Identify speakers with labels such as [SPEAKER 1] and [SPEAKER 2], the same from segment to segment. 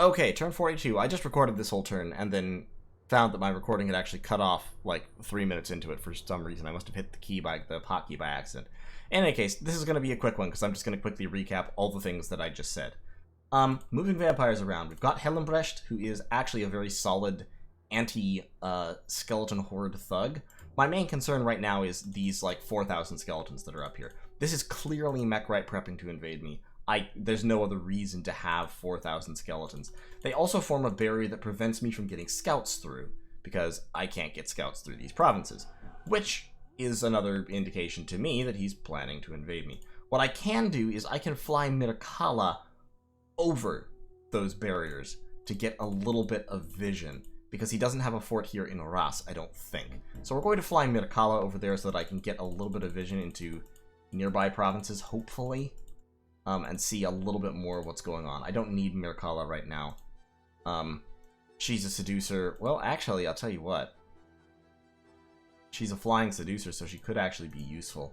[SPEAKER 1] Okay, turn 42. I just recorded this whole turn and then found that my recording had actually cut off like 3 minutes into it for some reason. I must have hit the hotkey by accident. In any case, this is going to be a quick one because I'm just going to quickly recap all the things that I just said. Moving vampires around. We've got Hellenbrecht, who is actually a very solid anti-skeleton horde thug. My main concern right now is these like 4,000 skeletons that are up here. This is clearly Mechrite prepping to invade me. There's no other reason to have 4,000 skeletons. They also form a barrier that prevents me from getting scouts through, because I can't get scouts through these provinces, which is another indication to me that he's planning to invade me. What I can do is I can fly Mirkala over those barriers to get a little bit of vision, because he doesn't have a fort here in Ras, I don't think. So we're going to fly Mirkala over there so that I can get a little bit of vision into nearby provinces, hopefully. And see a little bit more of what's going on. I don't need Mirkala right now. She's a seducer. Well, actually, I'll tell you what. She's a flying seducer, so she could actually be useful.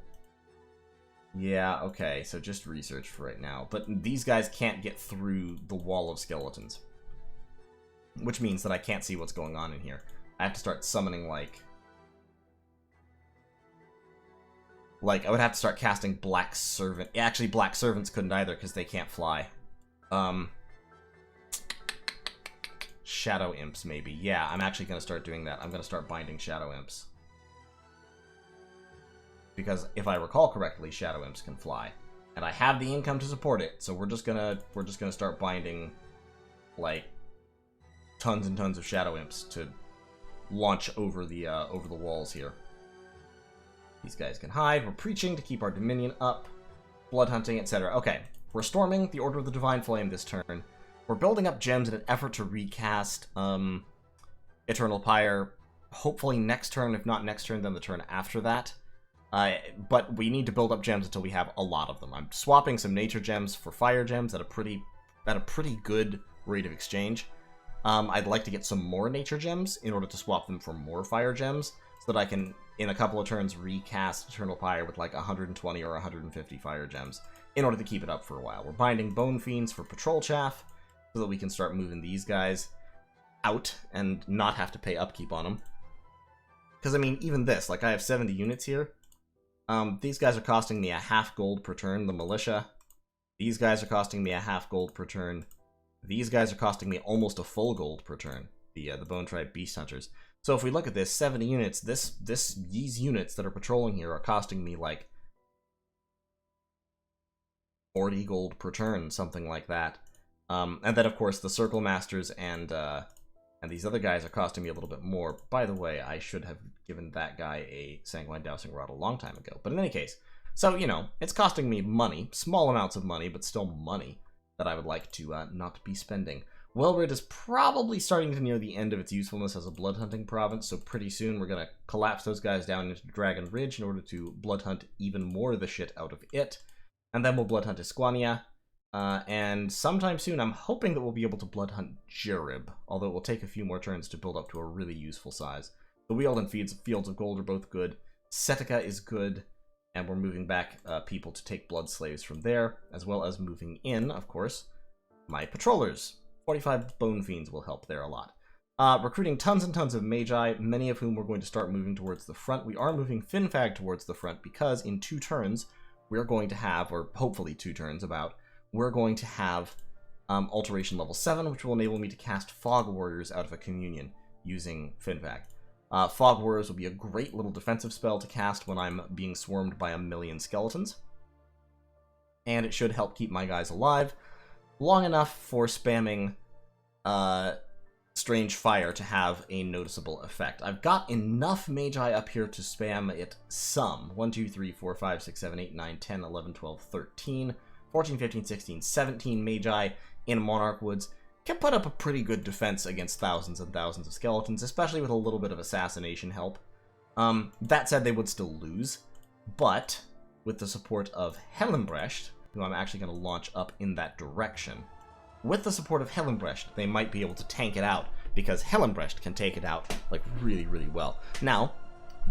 [SPEAKER 1] Yeah, okay, so just research for right now. But these guys can't get through the wall of skeletons. Which means that I can't see what's going on in here. I have to start summoning, like, I would have to start casting Black Servant. Actually, Black Servants couldn't either, because they can't fly. Shadow Imps, maybe. Yeah, I'm actually going to start doing that. I'm going to start binding Shadow Imps. Because, if I recall correctly, Shadow Imps can fly. And I have the income to support it, so we're just gonna start binding, like, tons and tons of Shadow Imps to launch over the walls here. These guys can hide. We're preaching to keep our dominion up. Blood hunting, etc. Okay, we're storming the Order of the Divine Flame this turn. We're building up gems in an effort to recast Eternal Pyre. Hopefully next turn. If not next turn, then the turn after that. But we need to build up gems until we have a lot of them. I'm swapping some nature gems for fire gems at a pretty good rate of exchange. I'd like to get some more nature gems in order to swap them for more fire gems, so that I can, in a couple of turns, recast Eternal Pyre with like 120 or 150 fire gems in order to keep it up for a while. We're binding Bone Fiends for Patrol Chaff so that we can start moving these guys out and not have to pay upkeep on them. Because, I mean, even this, like, I have 70 units here. These guys are costing me a half gold per turn, the Militia. These guys are costing me a half gold per turn. These guys are costing me almost a full gold per turn, the Bone Tribe Beast Hunters. So if we look at this, 70 units, these units that are patrolling here are costing me like 40 gold per turn, something like that. And then of course the Circle Masters and these other guys are costing me a little bit more. By the way, I should have given that guy a Sanguine Dowsing Rod a long time ago. But in any case, so, you know, it's costing me money, small amounts of money, but still money that I would like to not be spending. Welred is probably starting to near the end of its usefulness as a blood hunting province, so pretty soon we're going to collapse those guys down into Dragon Ridge in order to blood hunt even more of the shit out of it. And then we'll blood hunt Esquania. And sometime soon I'm hoping that we'll be able to blood hunt Jerib, although it will take a few more turns to build up to a really useful size. The Weald and Fields of Gold are both good. Setica is good. And we're moving back people to take blood slaves from there, as well as moving in, of course, my patrollers. 45 Bone Fiends will help there a lot. Recruiting tons and tons of Magi, many of whom we're going to start moving towards the front. We are moving Finfag towards the front because in 2 turns, we're going to have, or hopefully 2 turns about, we're going to have Alteration level 7, which will enable me to cast Fog Warriors out of a Communion using Finfag. Fog Warriors will be a great little defensive spell to cast when I'm being swarmed by 1,000,000 skeletons. And it should help keep my guys alive long enough for spamming Strange Fire to have a noticeable effect. I've got enough Magi up here to spam it some. 1, 2, 3, 4, 5, 6, 7, 8, 9, 10, 11, 12, 13, 14, 15, 16, 17 Magi in Monarch Woods. Can put up a pretty good defense against thousands and thousands of skeletons, especially with a little bit of assassination help. That said, they would still lose, but with the support of Hellenbrecht, who I'm actually going to launch up in that direction, with the support of Hellenbrecht, they might be able to tank it out, because Hellenbrecht can take it out, like, really, really well. Now,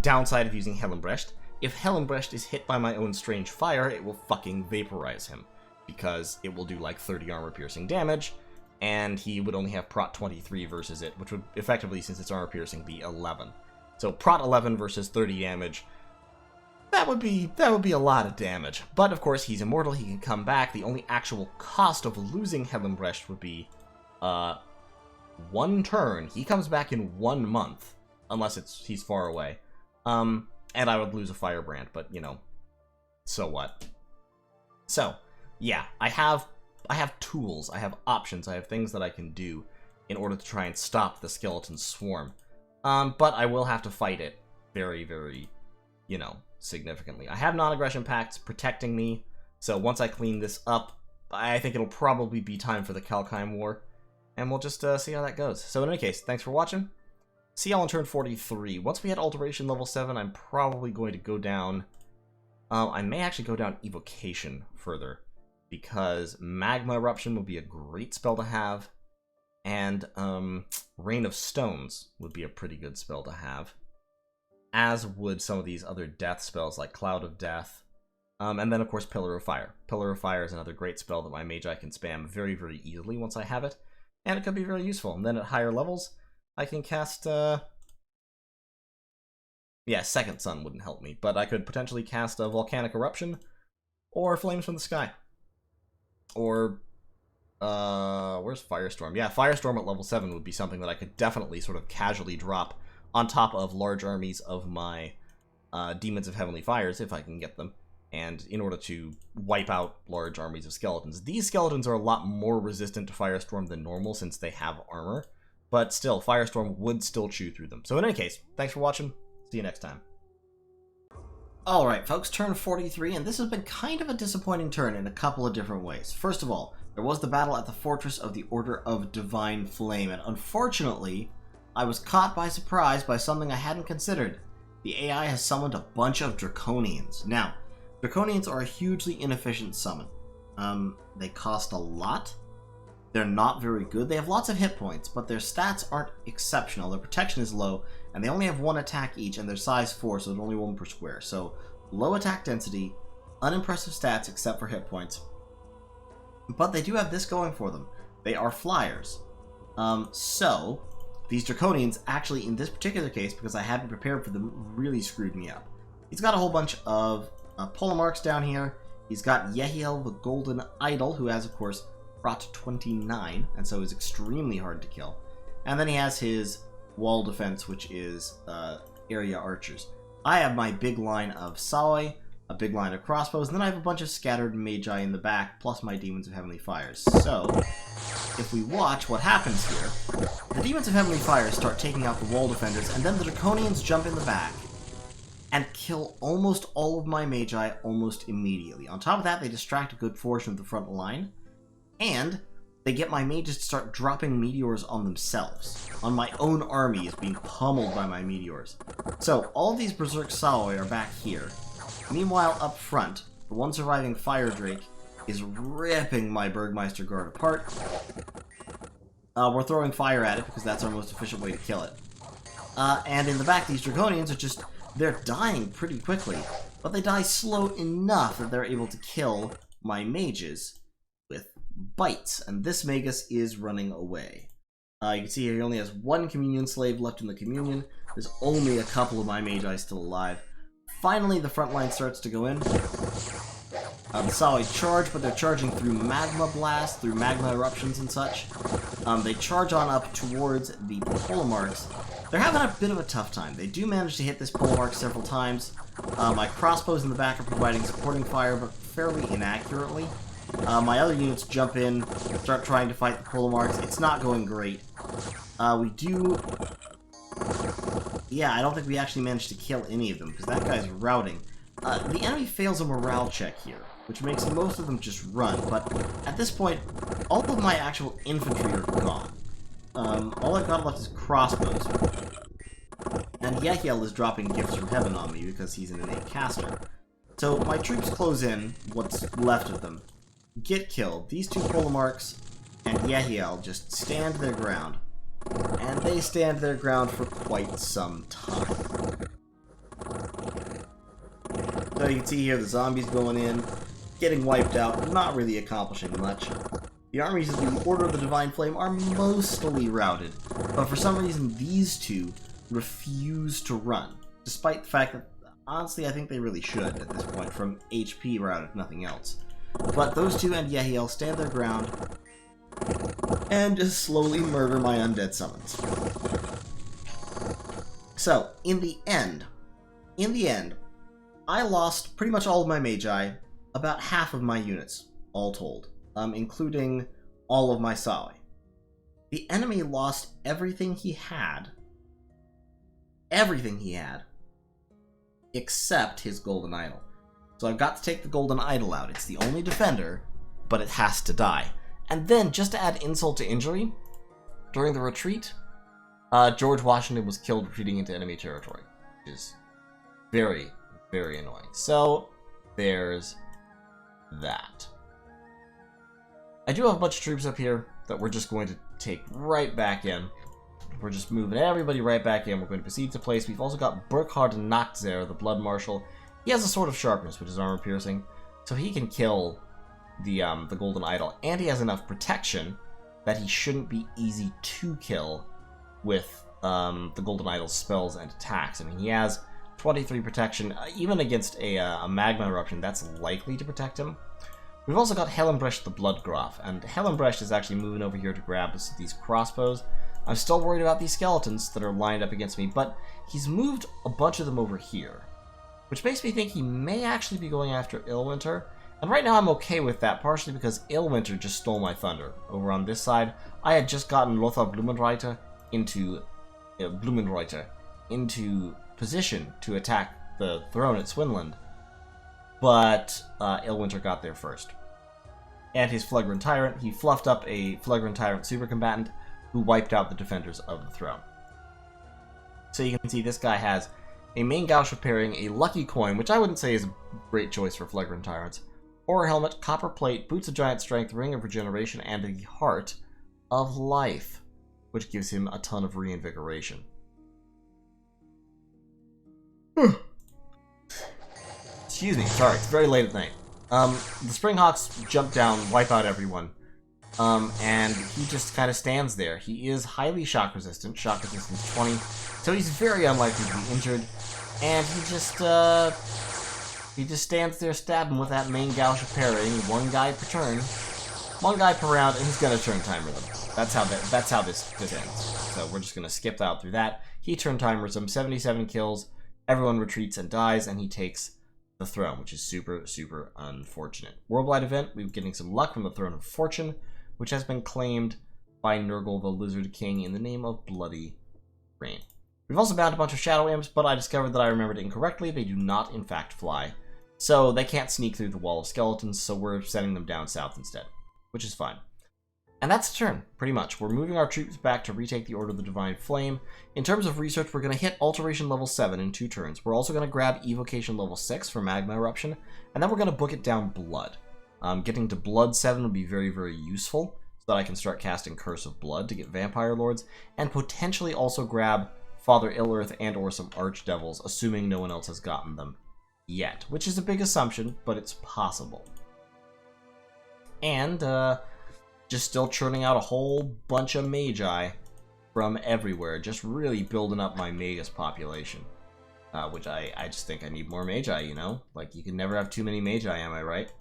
[SPEAKER 1] downside of using Hellenbrecht, if Hellenbrecht is hit by my own Strange Fire, it will fucking vaporize him, because it will do, like, 30 armor-piercing damage, and he would only have prot 23 versus it, which would effectively, since it's armor piercing, be 11. So prot 11 versus 30 damage, that would be a lot of damage. But of course, he's immortal, he can come back. The only actual cost of losing Helmbrecht would be 1 turn. He comes back in 1 month, unless he's far away. And I would lose a Firebrand, but you know, so what? So, yeah, I have tools, I have options, I have things that I can do in order to try and stop the skeleton swarm. But I will have to fight it very, very, you know, significantly. I have non-aggression pacts protecting me, so once I clean this up, I think it'll probably be time for the Kalkheim War, and we'll just see how that goes. So in any case, thanks for watching. See y'all on turn 43. Once we hit Alteration level 7, I'm probably going to go down... I may actually go down Evocation further, because Magma Eruption would be a great spell to have, and Rain of Stones would be a pretty good spell to have, as would some of these other death spells like Cloud of Death, and then of course Pillar of Fire. Pillar of Fire is another great spell that my Magi can spam very, very easily once I have it, and it could be very useful. And then at higher levels, I can cast, yeah, Second Sun wouldn't help me, but I could potentially cast a Volcanic Eruption, or Flames from the Sky. Or, where's Firestorm? Yeah, Firestorm at level 7 would be something that I could definitely sort of casually drop on top of large armies of my Demons of Heavenly Fires, if I can get them, and in order to wipe out large armies of skeletons. These skeletons are a lot more resistant to Firestorm than normal since they have armor, but still, Firestorm would still chew through them. So in any case, thanks for watching. See you next time. Alright folks, turn 43, and this has been kind of a disappointing turn in a couple of different ways. First of all, there was the battle at the Fortress of the Order of Divine Flame, and unfortunately, I was caught by surprise by something I hadn't considered. The AI has summoned a bunch of Draconians. Now, Draconians are a hugely inefficient summon. They cost a lot. They're not very good. They have lots of hit points, but their stats aren't exceptional. Their protection is low, and they only have 1 attack each, and they're size 4, so there's only 1 per square. So, low attack density, unimpressive stats except for hit points. But they do have this going for them. They are flyers. So, these Draconians, actually, in this particular case, because I hadn't prepared for them, really screwed me up. He's got a whole bunch of polemarchs down here. He's got Yehiel the Golden Idol, who has, of course, prot 29, and so is extremely hard to kill. And then he has his wall defense, which is area archers. I have my big line of Saoi, a big line of crossbows, and then I have a bunch of scattered Magi in the back, plus my Demons of Heavenly Fires. So, if we watch what happens here, the Demons of Heavenly Fires start taking out the wall defenders, and then the Draconians jump in the back and kill almost all of my Magi almost immediately. On top of that, they distract a good portion of the front line, and they get my mages to start dropping meteors on themselves. On my own army is being pummeled by my meteors. So, all these Berserk Saoi are back here. Meanwhile, up front, the one surviving Fire Drake is ripping my Burgmeister Guard apart. We're throwing fire at it because that's our most efficient way to kill it. And in the back, these Draconians are just... they're dying pretty quickly, but they die slow enough that they're able to kill my mages with bites, and this Magus is running away. You can see here he only has 1 Communion Slave left in the Communion. There's only a couple of my Magi still alive. Finally, the front line starts to go in. The Saoi charge, but they're charging through Magma Blast, through Magma Eruptions and such. They charge on up towards the Polemarchs. They're having a bit of a tough time. They do manage to hit this Polemarch several times. My crossbows in the back are providing supporting fire, but fairly inaccurately. My other units jump in, start trying to fight the Polemarchs. It's not going great. We do... yeah, I don't think we actually managed to kill any of them, because that guy's routing. The enemy fails a morale check here, which makes most of them just run, but at this point, all of my actual infantry are gone. All I've got left is crossbows. And Yehiel is dropping gifts from heaven on me because he's an innate caster. So my troops close in, what's left of them, get killed. These 2 Polemarchs and Yehiel just stand their ground. And they stand their ground for quite some time. So you can see here the zombies going in, getting wiped out, not really accomplishing much. The armies of the Order of the Divine Flame are mostly routed, but for some reason these two refuse to run, despite the fact that, honestly, I think they really should at this point, from HP route if nothing else. But those two and Yehiel stand their ground and just slowly murder my undead summons. So, in the end, I lost pretty much all of my magi, about half of my units, all told, including all of my Sawi. The enemy lost everything he had, except his golden idol. So I've got to take the golden idol out. It's the only defender, but it has to die. And then, just to add insult to injury, during the retreat, George Washington was killed retreating into enemy territory, which is very, very annoying. So, there's that. I do have a bunch of troops up here that we're just going to take right back in. We're just moving everybody right back in. We're going to proceed to place. We've also got Burkhard Nachtzer, the Blood Marshal. He has a sword of sharpness, which is armor piercing, so he can kill the Golden Idol, and he has enough protection that he shouldn't be easy to kill with the Golden Idol's spells and attacks. I mean, he has 23 protection, even against a Magma Eruption, that's likely to protect him. We've also got Hellenbrecht the Bloodgraf, and Hellenbrecht is actually moving over here to grab these crossbows. I'm still worried about these skeletons that are lined up against me, but he's moved a bunch of them over here, which makes me think he may actually be going after Illwinter. And right now I'm okay with that, partially because Illwinter just stole my thunder. Over on this side, I had just gotten Lothar Blumenreiter into position to attack the throne at Swinland, but Illwinter got there first. And his Flagrant Tyrant, he fluffed up a Flagrant Tyrant supercombatant who wiped out the defenders of the throne. So you can see this guy has a main gauche of pairing, a lucky coin, which I wouldn't say is a great choice for Flagrant Tyrants, or a helmet, copper plate, boots of giant strength, ring of regeneration, and the heart of life, which gives him a ton of reinvigoration. Excuse me, sorry, it's very late at night. The Springhawks jump down, wipe out everyone, and he just kind of stands there. He is highly shock resistant 20, so he's very unlikely to be injured, and he just stands there stabbing with that main gauche of parrying, one guy per turn, one guy per round, and he's gonna turn timer them. That's how this ends. So we're just gonna skip out through that. He turn timers them, 77 kills, everyone retreats and dies, and he takes the throne, which is super, super unfortunate. Worldwide event, we're getting some luck from the Throne of Fortune, which has been claimed by Nurgle the Lizard King in the name of Bloody Rain. We've also bound a bunch of Shadow Imps, but I discovered that I remembered incorrectly. They do not, in fact, fly. So they can't sneak through the wall of skeletons, so we're sending them down south instead, which is fine. And that's the turn, pretty much. We're moving our troops back to retake the Order of the Divine Flame. In terms of research, we're going to hit Alteration level 7 in 2 turns. We're also going to grab Evocation level 6 for Magma Eruption, and then we're going to book it down Blood. Getting to Blood 7 would be very, very useful, so that I can start casting Curse of Blood to get Vampire Lords, and potentially also grab Father Ill-Earth and or some Archdevils, assuming no one else has gotten them yet, which is a big assumption, but it's possible. And, just still churning out a whole bunch of Magi from everywhere, just really building up my Magus population, which I just think I need more Magi, you know? Like, you can never have too many Magi, am I right?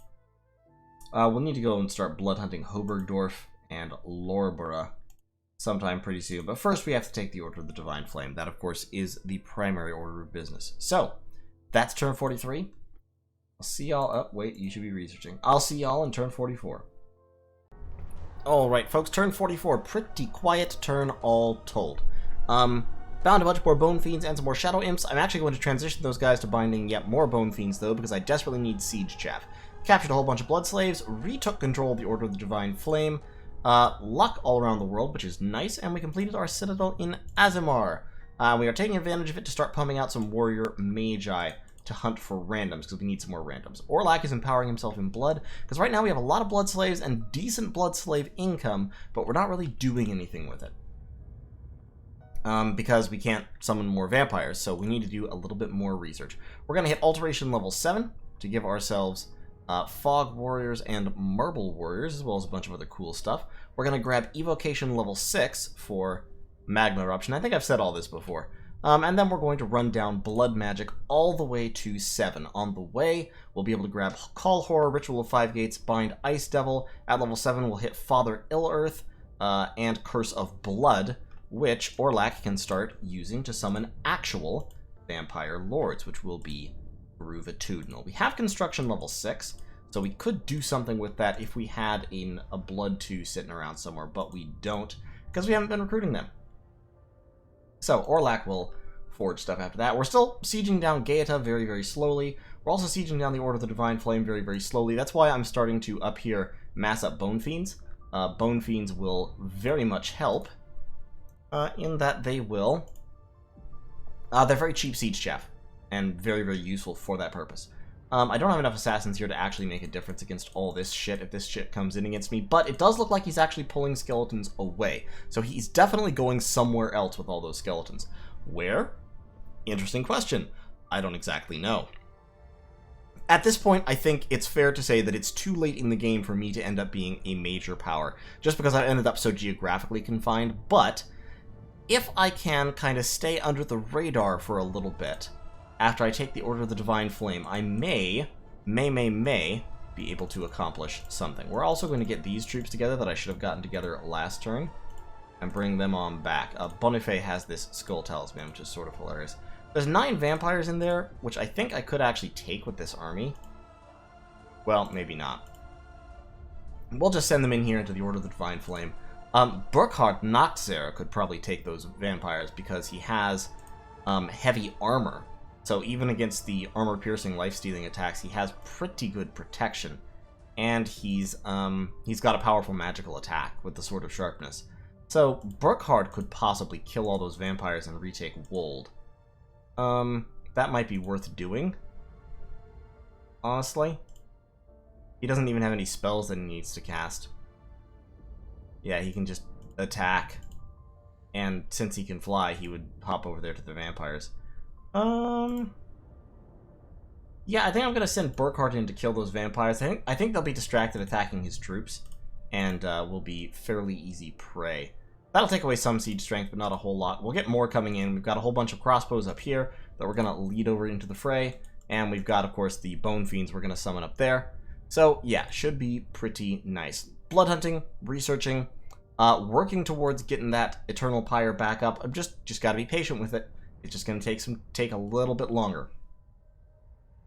[SPEAKER 1] We'll need to go and start blood hunting Hobergdorf and Lorborough sometime pretty soon, but first we have to take the Order of the Divine Flame. That, of course, is the primary order of business. So, that's turn 43. I'll see y'all... Oh, wait, you should be researching. I'll see y'all in turn 44. Alright, folks, turn 44. Pretty quiet turn all told. Bound a bunch more Bone Fiends and some more Shadow Imps. I'm actually going to transition those guys to binding yet more Bone Fiends, though, because I desperately need Siege Chaff. Captured a whole bunch of Blood Slaves, retook control of the Order of the Divine Flame, luck all around the world, which is nice, and we completed our Citadel in Azimar. We are taking advantage of it to start pumping out some Warrior Magi to hunt for randoms, because we need some more randoms. Orlak is empowering himself in blood, because right now we have a lot of blood slaves and decent blood slave income, but we're not really doing anything with it. Because we can't summon more vampires, so we need to do a little bit more research. We're going to hit Alteration level 7 to give ourselves Fog Warriors and Marble Warriors, as well as a bunch of other cool stuff. We're going to grab Evocation level 6 for Magma Eruption. I think I've said all this before. And then we're going to run down Blood Magic all the way to 7. On the way, we'll be able to grab Call Horror, Ritual of 5 Gates, Bind Ice Devil. At level 7, we'll hit Father Ill-Earth and Curse of Blood, which Orlac can start using to summon actual Vampire Lords, which will be Servitude. We have Construction level 6, so we could do something with that if we had a Blood 2 sitting around somewhere, but we don't, because we haven't been recruiting them. So, Orlac will forge stuff after that. We're still sieging down Gaeta very, very slowly. We're also sieging down the Order of the Divine Flame very, very slowly. That's why I'm starting to, up here, mass up Bone Fiends. Bone Fiends will very much help, in that they will... they're very cheap siege chaff, and very, very useful for that purpose. I don't have enough assassins here to actually make a difference against all this shit if this shit comes in against me, but it does look like he's actually pulling skeletons away. So he's definitely going somewhere else with all those skeletons. Where? Interesting question. I don't exactly know. At this point, I think it's fair to say that it's too late in the game for me to end up being a major power, just because I ended up so geographically confined, but if I can kind of stay under the radar for a little bit, after I take the Order of the Divine Flame, I may be able to accomplish something. We're also going to get these troops together that I should have gotten together last turn, and bring them on back. Boniface has this Skull Talisman, which is sort of hilarious. There's 9 vampires in there, which I think I could actually take with this army. Well, maybe not. We'll just send them in here into the Order of the Divine Flame. Burkhard Nachtzer could probably take those vampires because he has heavy armor. So even against the armor-piercing, life-stealing attacks, he has pretty good protection. And he's got a powerful magical attack with the Sword of Sharpness. So Burkhard could possibly kill all those vampires and retake Wold. That might be worth doing, honestly. He doesn't even have any spells that he needs to cast. Yeah, he can just attack. And since he can fly, he would hop over there to the vampires. Yeah, I think I'm going to send Burkhard in to kill those vampires. I think they'll be distracted attacking his troops, and will be fairly easy prey. That'll take away some siege strength, but not a whole lot. We'll get more coming in. We've got a whole bunch of crossbows up here that we're going to lead over into the fray, and we've got, of course, the Bone Fiends we're going to summon up there. So, yeah, should be pretty nice. Blood hunting, researching, working towards getting that Eternal Pyre back up. I've just got to be patient with it. It's just going to take a little bit longer.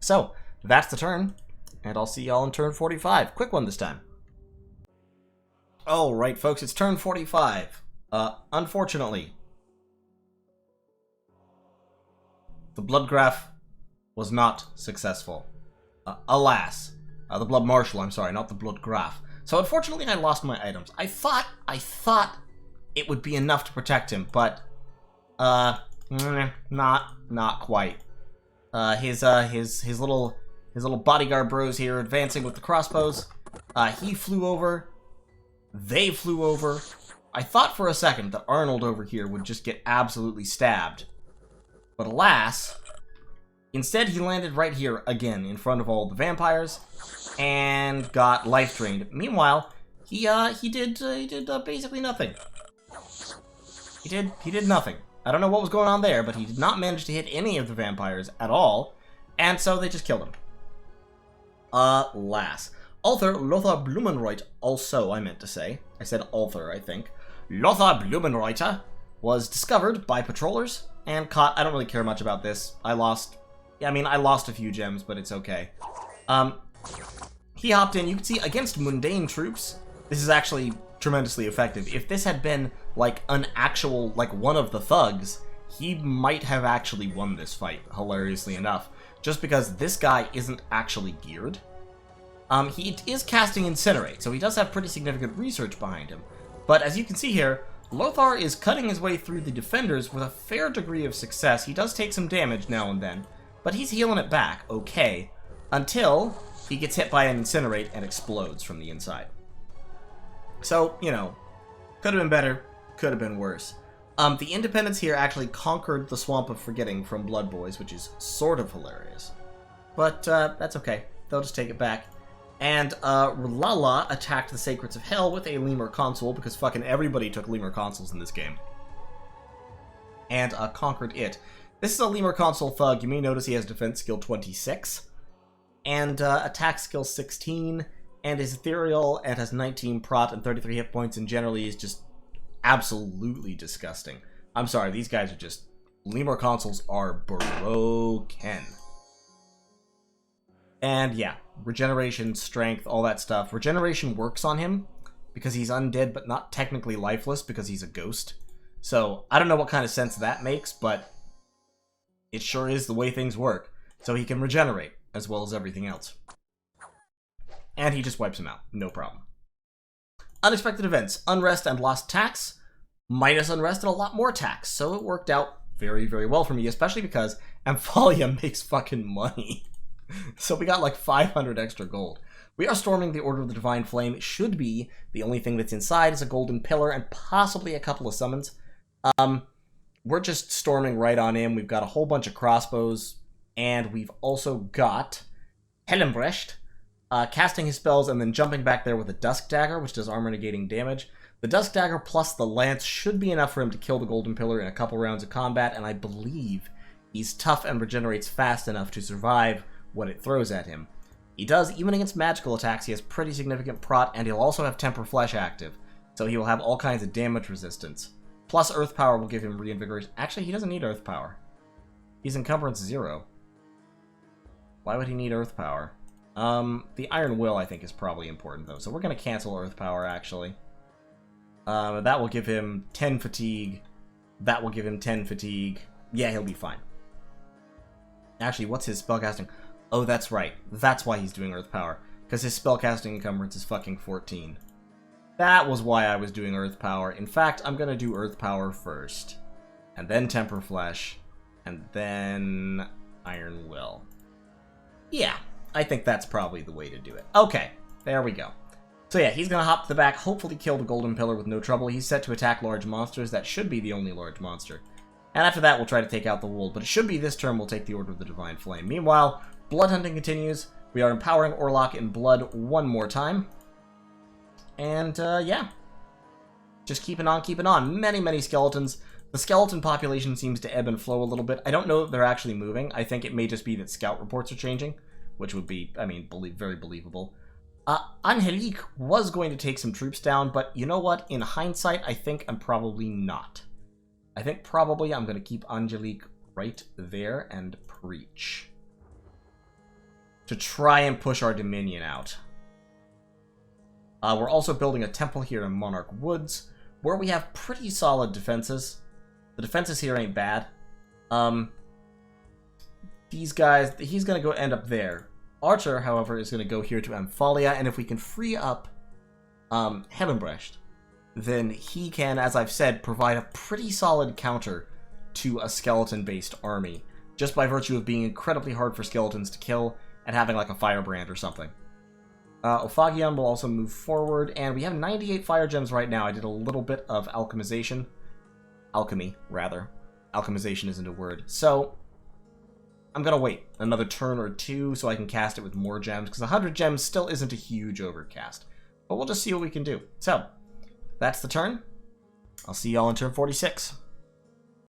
[SPEAKER 1] So, that's the turn, and I'll see y'all in turn 45. Quick one this time. Alright, folks, it's turn 45. Unfortunately, the Blood Graph was not successful. Alas. The Blood Marshal, I'm sorry, not the Blood Graph. So, unfortunately, I lost my items. I thought it would be enough to protect him, but, not quite. His little bodyguard bros here advancing with the crossbows. He flew over. They flew over. I thought for a second that Arnold over here would just get absolutely stabbed. But alas, instead he landed right here again in front of all the vampires and got life drained. Meanwhile, he did basically nothing. He did nothing. I don't know what was going on there, but he did not manage to hit any of the vampires at all, and so they just killed him. Alas. Author Lothar Blumenreut also, I meant to say. I said author, I think. Lothar Blumenreuter was discovered by patrollers and caught. I don't really care much about this. I lost a few gems, but it's okay. He hopped in. You can see against mundane troops, this is actually tremendously effective. If this had been like an actual, like one of the thugs, he might have actually won this fight, hilariously enough. Just because this guy isn't actually geared. He is casting Incinerate, so he does have pretty significant research behind him. But as you can see here, Lothar is cutting his way through the defenders with a fair degree of success. He does take some damage now and then, but he's healing it back, okay, until he gets hit by an Incinerate and explodes from the inside. So, you know, could have been better, could have been worse. The Independents here actually conquered the Swamp of Forgetting from Blood Boys, which is sort of hilarious. But, that's okay. They'll just take it back. And R'hllala attacked the Sacreds of Hell with a Lemur Consul, because fucking everybody took Lemur Consuls in this game. And conquered it. This is a Lemur Consul thug. You may notice he has defense skill 26. And attack skill 16. And is ethereal, and has 19 prot and 33 hit points, and generally is just absolutely disgusting. I'm sorry, these guys are just... Lemur Consuls are broken. And yeah, regeneration, strength, all that stuff. Regeneration works on him because he's undead but not technically lifeless because he's a ghost. So I don't know what kind of sense that makes, but it sure is the way things work. So he can regenerate as well as everything else. And he just wipes him out. No problem. Unexpected events. Unrest and lost tax. Minus unrest and a lot more tax. So it worked out very, very well for me, especially because Amphalia makes fucking money. So we got like 500 extra gold. We are storming the Order of the Divine Flame. It should be the only thing that's inside is a golden pillar and possibly a couple of summons. We're just storming right on in. We've got a whole bunch of crossbows, and we've also got Helmbrecht casting his spells and then jumping back there with a Dusk Dagger, which does armor negating damage. The Dusk Dagger plus the Lance should be enough for him to kill the Golden Pillar in a couple rounds of combat, and I believe he's tough and regenerates fast enough to survive what it throws at him. He does, even against magical attacks, he has pretty significant prot, and he'll also have Temper Flesh active, so he will have all kinds of damage resistance. Plus Earth Power will give him reinvigoration. Actually, he doesn't need Earth Power. He's Encumbrance 0. Why would he need Earth Power? The Iron Will, I think, is probably important, though, so we're going to cancel Earth Power, actually. That will give him 10 fatigue. That will give him 10 fatigue. Yeah, he'll be fine. Actually, what's his spellcasting? Oh, that's right. That's why he's doing Earth Power. Because his spellcasting encumbrance is fucking 14. That was why I was doing Earth Power. In fact, I'm going to do Earth Power first. And then Temper Flesh. And then Iron Will. Yeah, I think that's probably the way to do it. Okay, there we go. So yeah, he's going to hop to the back, hopefully kill the Golden Pillar with no trouble. He's set to attack large monsters. That should be the only large monster. And after that, we'll try to take out the Wold. But it should be this turn we'll take the Order of the Divine Flame. Meanwhile, blood hunting continues. We are empowering Orlok in blood one more time. And, yeah. Just keeping on, keeping on. Many, many skeletons. The skeleton population seems to ebb and flow a little bit. I don't know if they're actually moving. I think it may just be that scout reports are changing. Which would be, I mean, very believable. Angelique was going to take some troops down, but you know what? In hindsight, I think I'm probably not. I think probably I'm going to keep Angelique right there and preach. To try and push our Dominion out. We're also building a temple here in Monarch Woods, where we have pretty solid defenses. The defenses here ain't bad. These guys, he's going to go end up there. Archer, however, is going to go here to Amphalia, and if we can free up Helmbrecht, then he can, as I've said, provide a pretty solid counter to a skeleton-based army, just by virtue of being incredibly hard for skeletons to kill and having like a firebrand or something. Ophagion will also move forward, and we have 98 fire gems right now. I did a little bit of alchemization. Alchemy, rather. Alchemization isn't a word. So I'm going to wait another turn or two so I can cast it with more gems, because 100 gems still isn't a huge overcast. But we'll just see what we can do. So, that's the turn. I'll see y'all in turn 46.